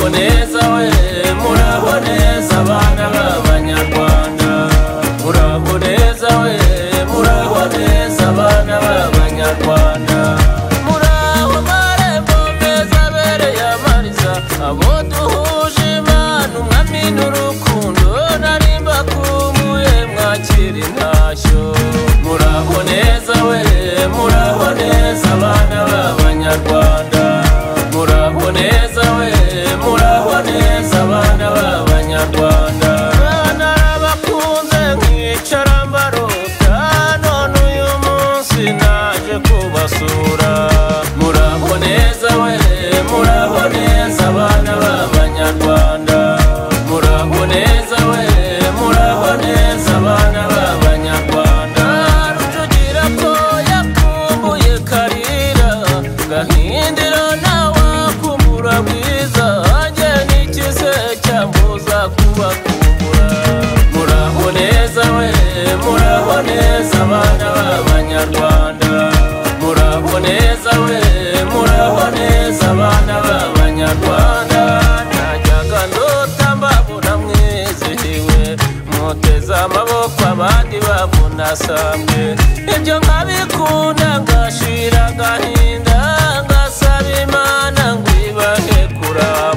muraho neza we muraho neza abana b'abanyarwanda muraho neza we muraho neza abana b'abanyarwanda muraho marembo meza abereye amariza abo duhuje imana umwami n'urukundo narimba kumuye mwakira intashyo muraho neza we muraho neza abana b'abanyarwanda muraho neza we muraho neza abana b'abanyarwanda narabakunze nkicara mbarota none uyu munsi naje kubasura muraho neza we muraho neza abana b'abanyarwanda muraho neza we muraho neza abana b'abanyarwanda rujugira ko yakumbuye karira gahindiro nawakumbura bwiza anje n'ikize cyambuza kubakumbura muraho neza we muraho neza abana b'abanyarwanda muraho neza we muraho neza abana b'abanyarwanda najyaga ndota mbabona mwizihiwe muteze amaboko abandi bavunasambwe ibyo nkabikunda ngashira agahinda ngasaba imana ngo ibahe kuramba